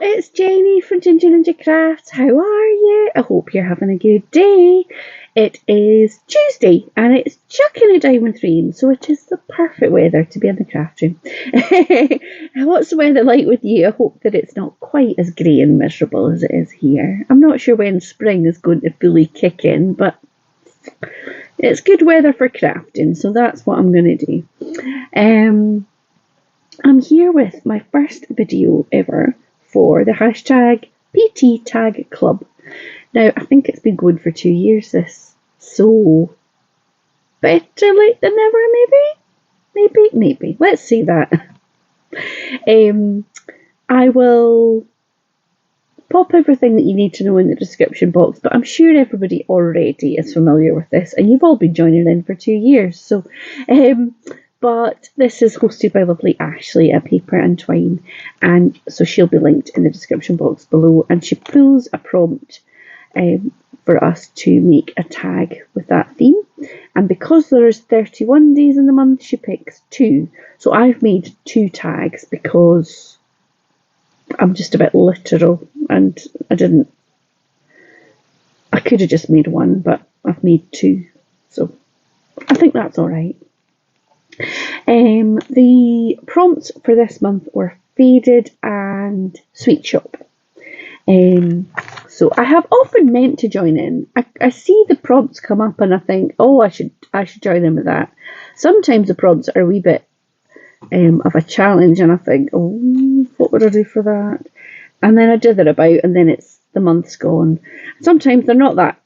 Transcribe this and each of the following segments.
It's Jenny from Ginger Ninja Crafts. How are you? I hope you're having a good day. It is Tuesday and it's chucking it down with rain, so it is the perfect weather to be in the craft room. What's the weather like with you? I hope that it's not quite as grey and miserable as it is here. I'm not sure when spring is going to fully kick in, but it's good weather for crafting, so that's what I'm going to do. I'm here with my first video ever for the hashtag pttagclub. Now, I think it's been going for 2 years, this, so better late than never, maybe. Let's see that. I will pop everything that you need to know in the description box, but I'm sure everybody already is familiar with this, and you've all been joining in for 2 years, so but this is hosted by lovely Ashley at Paper and Twine, and so she'll be linked in the description box below, and she pulls a prompt for us to make a tag with that theme, and because there's 31 days in the month, she picks 2. So I've made 2 tags because I'm just a bit literal, and I could have just made 1, but I've made 2, so I think that's all right. The prompts for this month were Faded and Sweetshop. So I have often meant to join in. I see the prompts come up and I think, oh, I should join in with that. Sometimes the prompts are a wee bit of a challenge, and I think, oh, what would I do for that? And then I dither about, and then the month's gone. Sometimes they're not that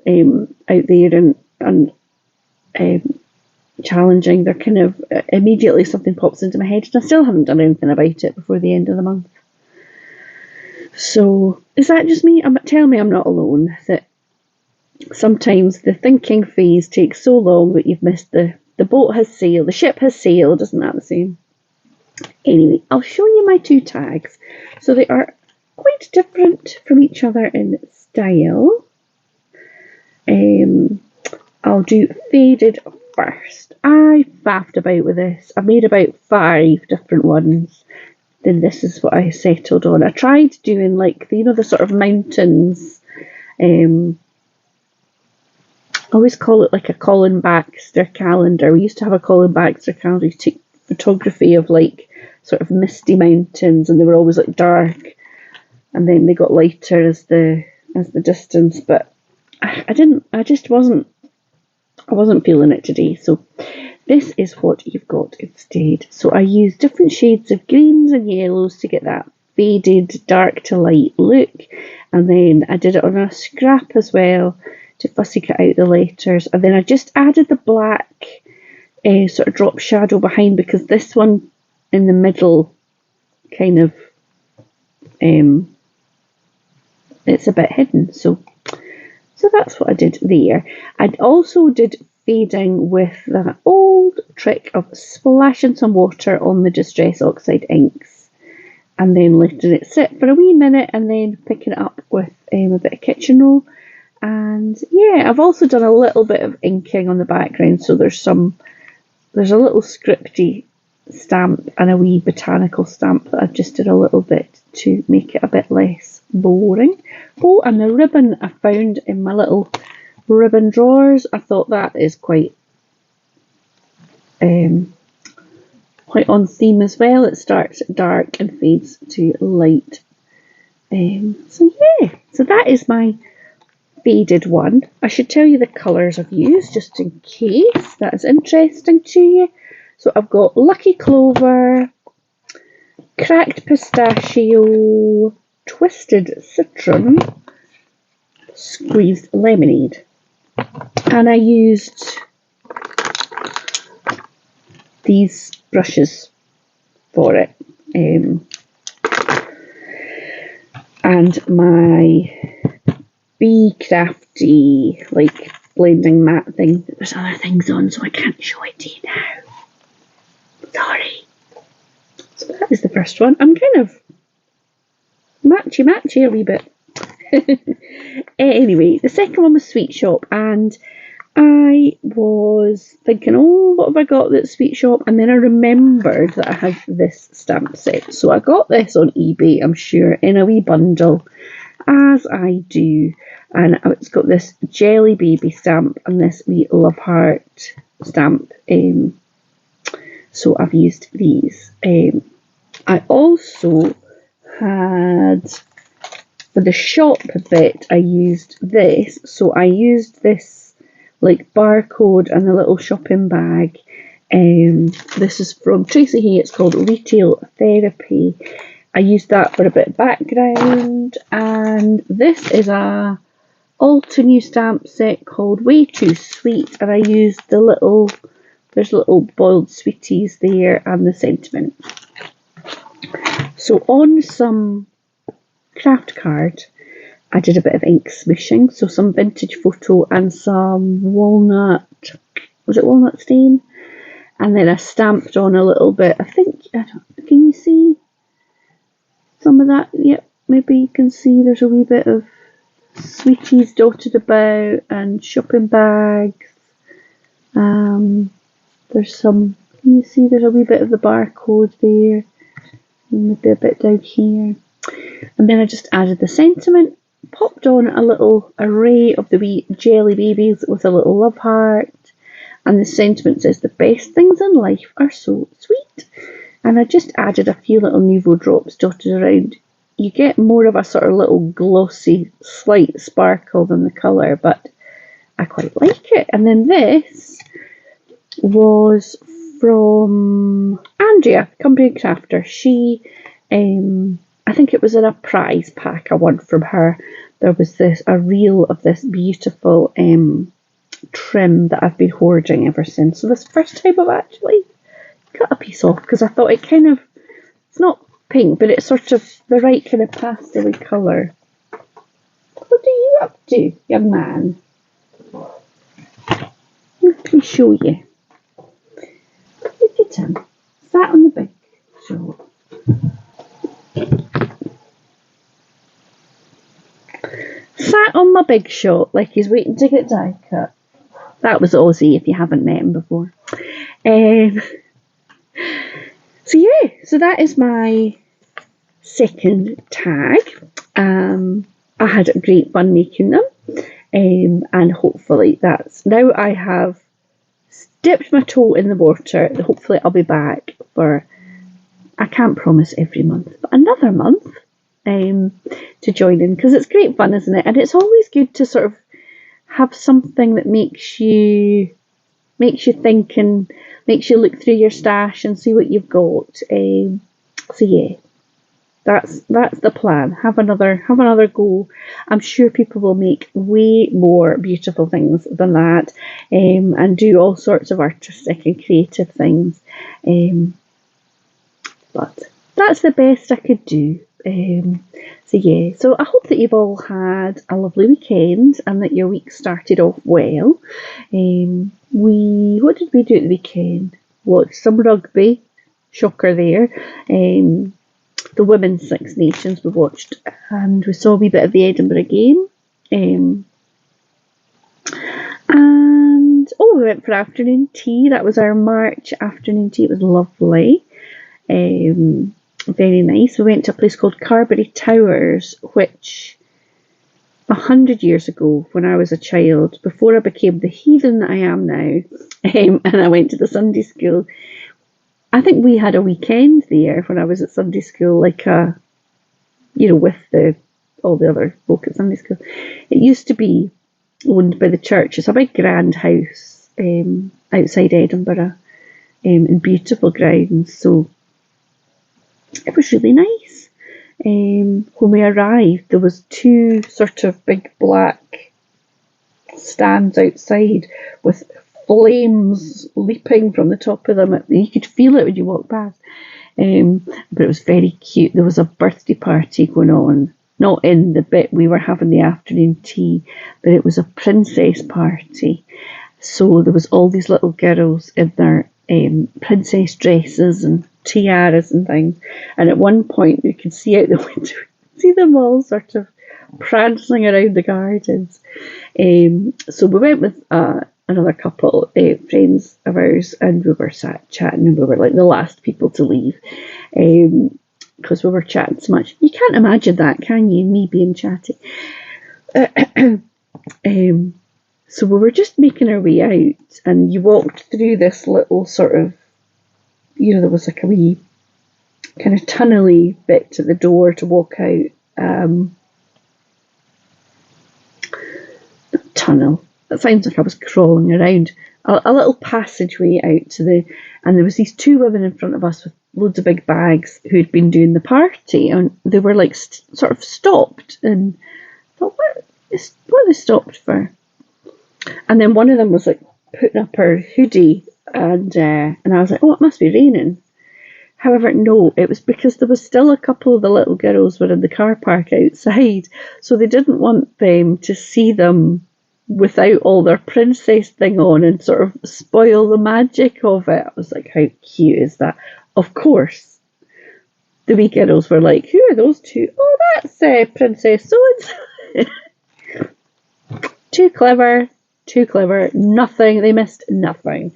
out there and challenging. They're kind of immediately something pops into my head, and I still haven't done anything about it before the end of the month. So is that just me? Tell me I'm not alone, that sometimes the thinking phase takes so long that you've missed the boat has sailed, the ship has sailed. Isn't that the same? Anyway, I'll show you my 2 tags. So they are quite different from each other in style. I'll do Faded first. I faffed about with this. I made about 5 different ones. Then this is what I settled on. I tried doing like the sort of mountains. I always call it like a Colin Baxter calendar. We used to have a Colin Baxter calendar. You take photography of like sort of misty mountains, and they were always like dark, and then they got lighter as the distance. But I wasn't feeling it today, so this is what you've got instead. So I used different shades of greens and yellows to get that faded dark to light look, and then I did it on a scrap as well to fussy cut out the letters, and then I just added the black sort of drop shadow behind, because this one in the middle kind of it's a bit hidden, so that's what I did there. I also did fading with that old trick of splashing some water on the Distress Oxide inks and then letting it sit for a wee minute and then picking it up with a bit of kitchen roll. And yeah, I've also done a little bit of inking on the background, so there's a little scripty stamp and a wee botanical stamp that I just did a little bit to make it a bit less boring. Oh, and the ribbon I found in my little ribbon drawers, I thought that is quite on theme as well. It starts dark and fades to light. So that is my faded one. I should tell you the colours I've used just in case that is interesting to you. So I've got Lucky Clover, Cracked Pistachio, Twisted Citron, Squeezed Lemonade, and I used these brushes for it, and my Be Crafty like blending mat thing. There's other things on, so I can't show it to you now. Sorry. So that is the first one. I'm kind of matchy a wee bit. Anyway, the second one was Sweetshop, and I was thinking, oh, what have I got at Sweetshop? And then I remembered that I had this stamp set. So I got this on eBay, I'm sure, in a wee bundle, as I do. And it's got this Jelly Baby stamp and this wee Love Heart stamp. So I've used these. I also had, for the shop bit, I used this. So I used this like barcode and the little shopping bag. This is from Tracy Hay. It's called Retail Therapy. I used that for a bit of background. And this is a Ulta new stamp set called Way Too Sweet. And I used the little, there's little boiled sweeties there and the sentiment. So on some craft card, I did a bit of ink smooshing, so some vintage photo and some walnut, was it walnut stain? And then I stamped on a little bit, I think, can you see some of that? Yep, maybe you can see there's a wee bit of sweeties dotted about and shopping bags. There's some, can you see there's a wee bit of the barcode there, and maybe a bit down here. And then I just added the sentiment, popped on a little array of the wee jelly babies with a little love heart, and the sentiment says the best things in life are so sweet. And I just added a few little Nuvo drops dotted around. You get more of a sort of little glossy slight sparkle than the colour, but I quite like it. And then this was from Andrea, Company Crafter. She I think it was in a prize pack I won from her. There was a reel of this beautiful trim that I've been hoarding ever since. So this first time I've actually cut a piece off because I thought it kind of, it's not pink, but it's sort of the right kind of pastel colour. What are you up to, young man? Let me show you. Look at him. Sat on the big shop. Sat on my big shot like he's waiting to get die cut. That was Aussie if you haven't met him before. So yeah, so that is my second tag. I had great fun making them, and hopefully that's, now I have dipped my toe in the water. Hopefully I'll be back for, I can't promise every month, but another month to join in, because it's great fun, isn't it? And it's always good to sort of have something that makes you think and makes you look through your stash and see what you've got. So yeah, that's the plan. Have another go. I'm sure people will make way more beautiful things than that, and do all sorts of artistic and creative things. But that's the best I could do. So yeah, so I hope that you've all had a lovely weekend and that your week started off well. What did we do at the weekend? Watched some rugby, shocker there. The Women's Six Nations we watched, and we saw a wee bit of the Edinburgh game. And we went for afternoon tea. That was our March afternoon tea. It was lovely. Very nice. We went to a place called Carberry Towers, which 100 years ago, when I was a child, before I became the heathen that I am now, and I went to the Sunday school, I think we had a weekend there when I was at Sunday school, like with all the other folk at Sunday school. It used to be owned by the church. It's a big grand house outside Edinburgh, in beautiful grounds. So it was really nice. When we arrived, there was two sort of big black stands outside with flames leaping from the top of them. You could feel it when you walked past. But it was very cute. There was a birthday party going on, not in the bit we were having the afternoon tea, but it was a princess party. So there was all these little girls in their princess dresses and tiaras and things, and at one point you could see out the window, see them all sort of prancing around the gardens. So we went with another couple, friends of ours, and we were sat chatting, and we were like the last people to leave because we were chatting so much. You can't imagine that, can you? Me being chatty. So we were just making our way out, and you walked through this little sort of, there was like a wee kind of tunnely bit to the door to walk out. Tunnel. That sounds like I was crawling around. A little passageway out to and there was these two women in front of us with loads of big bags who'd been doing the party, and they were like sort of stopped, and I thought, what are they stopped for? And then one of them was like putting up her hoodie, and I was like, oh, it must be raining. However, no, it was because there was still a couple of the little girls were in the car park outside, so they didn't want them to see them without all their princess thing on and sort of spoil the magic of it. I was like, how cute is that? Of course, the wee girls were like, who are those two? Oh, that's Princess so-and-so. Too clever. Nothing. They missed nothing.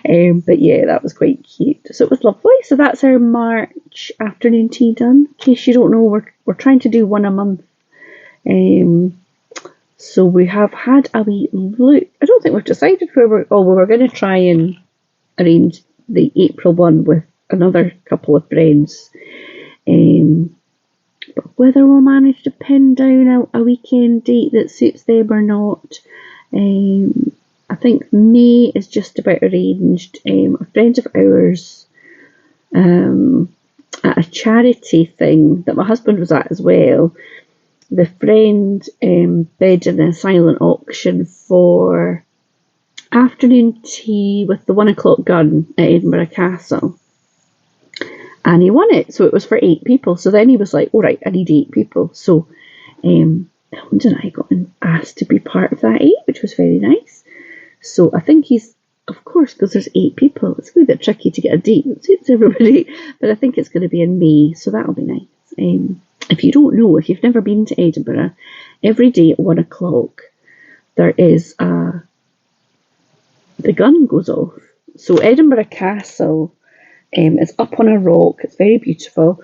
But yeah, that was quite cute. So it was lovely. So that's our March afternoon tea done. In case you don't know, we're trying to do one a month. So we have had a wee look. I don't think we've decided where we were going to try and arrange the April one with another couple of friends. But whether we'll manage to pin down a weekend date that suits them or not, I think May is just about arranged. A friend of ours at a charity thing that my husband was at as well, the friend bid in a silent auction for afternoon tea with the 1 o'clock gun at Edinburgh Castle. And he won it, so it was for 8 people. So then he was like, all right, I need 8 people. So Ellen and I got asked to be part of that 8, which was very nice. So I think he's, of course, because there's 8 people, it's a wee bit tricky to get a date that suits everybody, but I think it's going to be in May, so that'll be nice. If you don't know, if you've never been to Edinburgh, every day at 1 o'clock there is the gun goes off. So Edinburgh Castle is up on a rock, it's very beautiful,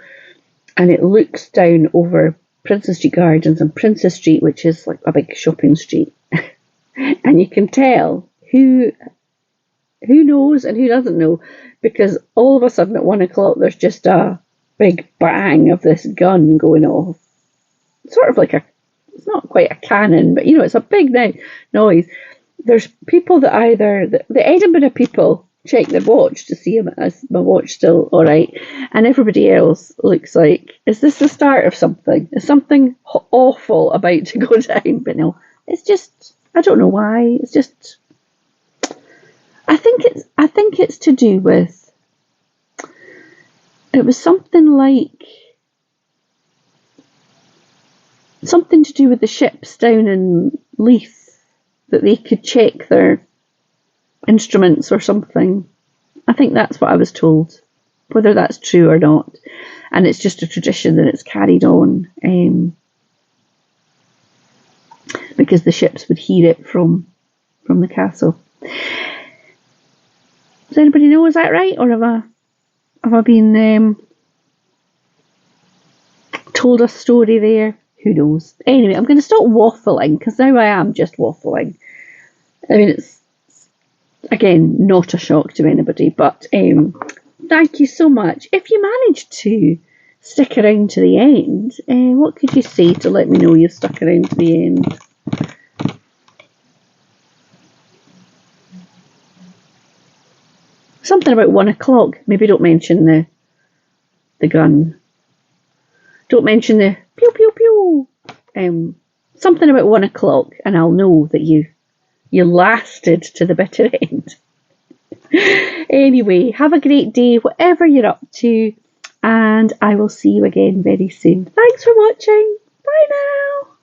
and it looks down over Princess Street Gardens and Princess Street, which is like a big shopping street. And you can tell who knows and who doesn't know, because all of a sudden at 1 o'clock there's just a big bang of this gun going off. Sort of like it's not quite a cannon, but it's a big noise. There's people that either, the Edinburgh people check their watch to see is my watch still all right, and everybody else looks like, is this the start of something? Is something awful about to go down? But no, it's just, I don't know why. It's just, I think it's to do with, it was something to do with the ships down in Leith, that they could check their instruments or something. I think that's what I was told, whether that's true or not. And it's just a tradition that it's carried on, because the ships would hear it from the castle. Does anybody know, is that right, or have I been told a story there? Who knows? Anyway, I'm going to stop waffling, because now I am just waffling. I mean, it's, again, not a shock to anybody, but thank you so much. If you managed to stick around to the end, what could you say to let me know you've stuck around to the end? Something about 1 o'clock. Maybe don't mention the gun. Don't mention the pew pew pew. Something about 1 o'clock, and I'll know that you lasted to the bitter end. Anyway, have a great day, whatever you're up to, and I will see you again very soon. Thanks for watching. Bye now.